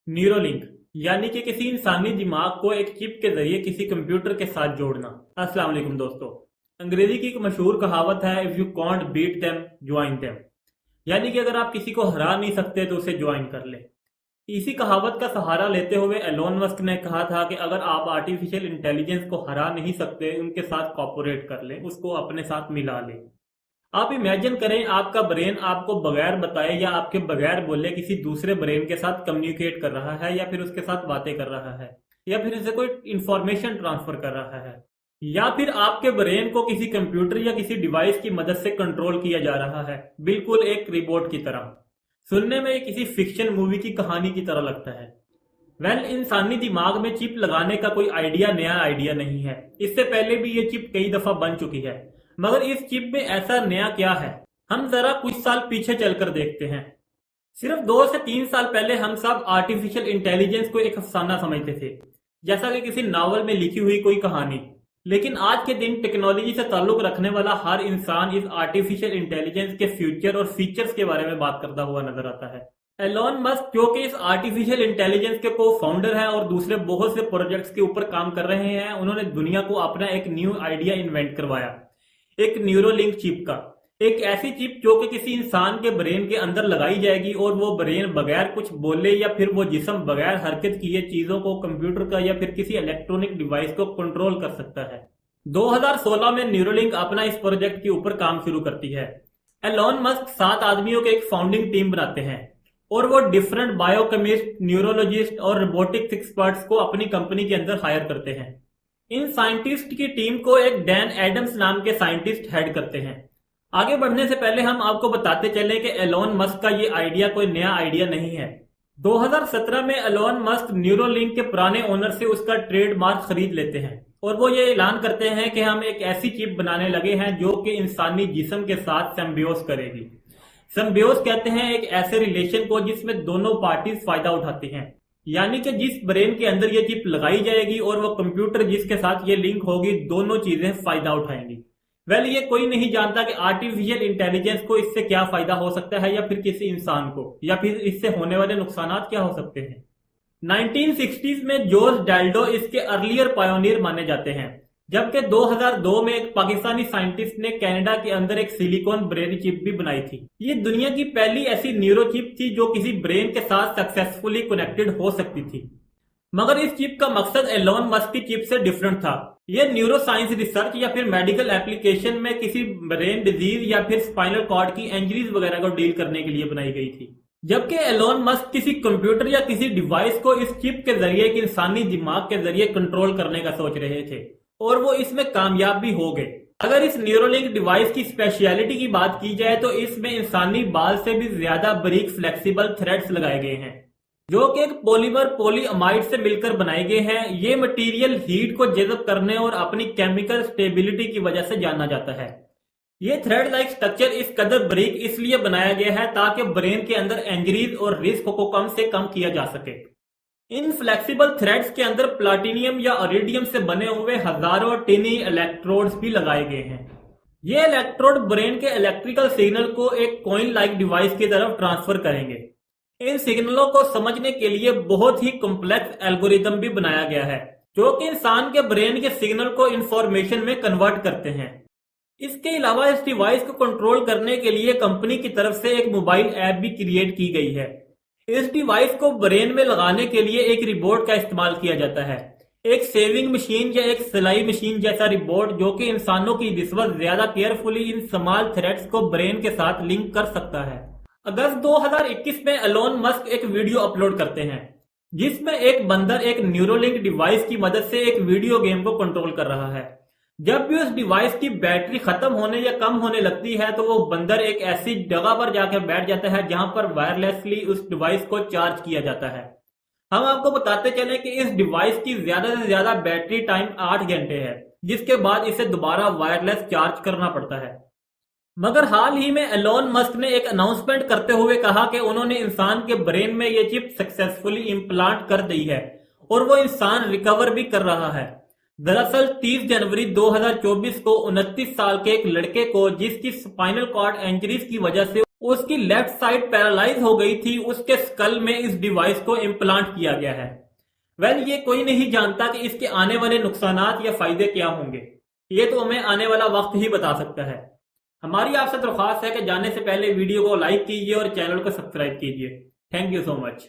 Neuralink यानी कि किसी इंसानी दिमाग को एक चिप के जरिए किसी कंप्यूटर के साथ जोड़ना। अस्सलाम वालेकुम दोस्तों। अंग्रेजी की एक मशहूर कहावत है, if you can't beat them join them. यानी कि अगर आप किसी को हरा नहीं सकते तो उसे ज्वाइन कर ले। इसी कहावत का सहारा लेते हुए एलोन मस्क ने कहा था कि अगर आप आर्टिफिशियल इंटेलिजेंस को हरा नहीं सकते, उनके साथ कॉपोरेट कर लें, उसको अपने साथ मिला लें। आप इमेजिन करें, आपका ब्रेन आपको बगैर बताए या आपके बगैर बोले किसी दूसरे ब्रेन के साथ कम्युनिकेट कर रहा है, या फिर उसके साथ बातें कर रहा है, या फिर उसे कोई इंफॉर्मेशन ट्रांसफर कर रहा है, या फिर आपके ब्रेन को किसी कंप्यूटर या किसी डिवाइस की मदद से कंट्रोल किया जा रहा है, बिल्कुल एक रिबोट की तरह। सुनने में ये किसी फिक्शन मूवी की कहानी की तरह लगता है। इंसानी दिमाग में चिप लगाने का कोई नया आइडिया नहीं है। इससे पहले भी ये चिप कई दफा बन चुकी है, मगर इस चिप में ऐसा नया क्या है? हम जरा कुछ साल पीछे चलकर देखते हैं। सिर्फ 2 से 3 साल पहले हम सब आर्टिफिशियल इंटेलिजेंस को एक अफसाना समझते थे, जैसा कि किसी नावल में लिखी हुई कोई कहानी। लेकिन आज के दिन टेक्नोलॉजी से ताल्लुक रखने वाला हर इंसान इस आर्टिफिशियल इंटेलिजेंस के फ्यूचर और फीचर्स के बारे में बात करता हुआ नजर आता है। एलोन मस्क, जो कि इस आर्टिफिशियल इंटेलिजेंस के को फाउंडर है और दूसरे बहुत से प्रोजेक्ट्स के ऊपर काम कर रहे हैं, उन्होंने दुनिया को अपना एक न्यू आइडिया इन्वेंट करवाया, एक न्यूरोलिंक चिप का। एक ऐसी चिप जो कि किसी इंसान के ब्रेन के अंदर लगाई जाएगी और वो ब्रेन बगैर कुछ बोले या फिर वो जिस्म बगैर हरकत किए चीजों को, कंप्यूटर का या फिर किसी इलेक्ट्रॉनिक डिवाइस को कंट्रोल कर सकता है। 2016 में न्यूरोलिंक अपना इस प्रोजेक्ट के ऊपर काम शुरू करती है। एलोन मस्क 7 आदमियों के एक फाउंडिंग टीम बनाते हैं और वो डिफरेंट बायोकेमिस्ट, न्यूरोलॉजिस्ट और रोबोटिक्स एक्सपर्ट्स को अपनी कंपनी के अंदर हायर करते हैं। इन साइंटिस्ट की टीम को एक डैन एडम्स नाम के साइंटिस्ट हेड करते हैं। आगे बढ़ने से पहले हम आपको बताते चलें कि एलोन मस्क का ये आइडिया कोई नया आइडिया नहीं है। 2017 में एलोन मस्क न्यूरोलिंक के पुराने ओनर से उसका ट्रेडमार्क खरीद लेते हैं और वो ये ऐलान करते हैं कि हम एक ऐसी चिप बनाने लगे हैं जो कि इंसानी जिस्म के साथ सिम्बियोस करेगी। सिम्बियोस कहते हैं एक ऐसे रिलेशन को जिसमें दोनों पार्टीज फायदा उठाती हैं। यानी कि जिस ब्रेन के अंदर ये चिप लगाई जाएगी और वो कंप्यूटर जिसके साथ ये लिंक होगी, दोनों चीजें फायदा उठाएंगी। ये कोई नहीं जानता कि आर्टिफिशियल इंटेलिजेंस को इससे क्या फायदा हो सकता है, या फिर किसी इंसान को, या फिर इससे होने वाले नुकसान क्या हो सकते हैं। 1960s में जॉर्ज डाल्डो इसके अर्लियर पायोनियर माने जाते हैं, जबकि 2002 में एक पाकिस्तानी साइंटिस्ट ने कनाडा के अंदर एक सिलिकॉन ब्रेन चिप भी बनाई थी। ये दुनिया की पहली ऐसी न्यूरो चिप थी जो किसी ब्रेन के साथ सक्सेसफुली कनेक्टेड हो सकती थी। मगर इस चिप का मकसद एलोन मस्क की चिप से डिफरेंट था। ये न्यूरो साइंस रिसर्च या फिर मेडिकल एप्लीकेशन में किसी ब्रेन डिजीज या फिर स्पाइनल कॉर्ड की इंजरीज वगैरह को डील करने के लिए बनाई गई थी। जबकि एलोन मस्क किसी कंप्यूटर या किसी डिवाइस को इस चिप के जरिए एक इंसानी दिमाग के जरिए कंट्रोल करने का सोच रहे थे, और वो इसमें कामयाब भी हो गए। अगर इस न्यूरोलिंक डिवाइस की स्पेशलिटी की बात की जाए तो इसमें इंसानी बाल से भी ज्यादा बारीक फ्लेक्सिबल थ्रेड्स लगाए गए हैं, जो कि एक पॉलीमर पॉलीअमाइड से मिलकर बनाए गए हैं। ये मटेरियल हीट को जज़ब करने और अपनी केमिकल स्टेबिलिटी की वजह से जाना जाता है। ये थ्रेड लाइक स्ट्रक्चर इस कदर बारीक इसलिए बनाया गया है ताकि ब्रेन के अंदर इंजरीज और रिस्क को कम से कम किया जा सके। इन फ्लेक्सिबल थ्रेड्स के अंदर प्लाटिनियम या इरिडियम से बने हुए हजारों टिनी इलेक्ट्रोड्स भी लगाए गए हैं। ये इलेक्ट्रोड ब्रेन के इलेक्ट्रिकल सिग्नल को एक कॉइन लाइक डिवाइस की तरफ ट्रांसफर करेंगे। इन सिग्नलों को समझने के लिए बहुत ही कॉम्प्लेक्स एल्गोरिदम भी बनाया गया है, जो कि इंसान के ब्रेन के सिग्नल को इंफॉर्मेशन में कन्वर्ट करते हैं। इसके अलावा इस डिवाइस को कंट्रोल करने के लिए कंपनी की तरफ से एक मोबाइल ऐप भी क्रिएट की गई है। इस डिवाइस को ब्रेन में लगाने के लिए एक रिबोट का इस्तेमाल किया जाता है, एक सेविंग मशीन या एक सिलाई मशीन जैसा रिबोट, जो कि इंसानों की निस्बत ज्यादा केयरफुली इन स्मॉल थ्रेड्स को ब्रेन के साथ लिंक कर सकता है। अगस्त 2021 में एलोन मस्क एक वीडियो अपलोड करते हैं जिसमें एक बंदर एक न्यूरोलिंक डिवाइस की मदद से एक वीडियो गेम को कंट्रोल कर रहा है। जब भी उस डिवाइस की बैटरी खत्म होने या कम होने लगती है तो वो बंदर एक ऐसी जगह पर जाकर बैठ जाता है जहां पर वायरलेसली उस डिवाइस को चार्ज किया जाता है। हम आपको बताते चले कि इस डिवाइस की ज्यादा से ज्यादा बैटरी टाइम 8 घंटे है, जिसके बाद इसे दोबारा वायरलेस चार्ज करना पड़ता है। मगर हाल ही में एलोन मस्क ने एक अनाउंसमेंट करते हुए कहा कि उन्होंने इंसान के ब्रेन में ये चिप सक्सेसफुली इम्प्लांट कर दी है और वो इंसान रिकवर भी कर रहा है। दरअसल 30 जनवरी 2024 को 29 साल के एक लड़के को, जिसकी स्पाइनल कॉर्ड इंजरीज की वजह से उसकी लेफ्ट साइड पैरालाइज हो गई थी, उसके स्कल में इस डिवाइस को इम्प्लांट किया गया है। ये कोई नहीं जानता कि इसके आने वाले नुकसानात या फायदे क्या होंगे। ये तो हमें आने वाला वक्त ही बता सकता है। हमारी आपसे दरख्वास्त है कि जाने से पहले वीडियो को लाइक कीजिए और चैनल को सब्सक्राइब कीजिए। Thank you so much.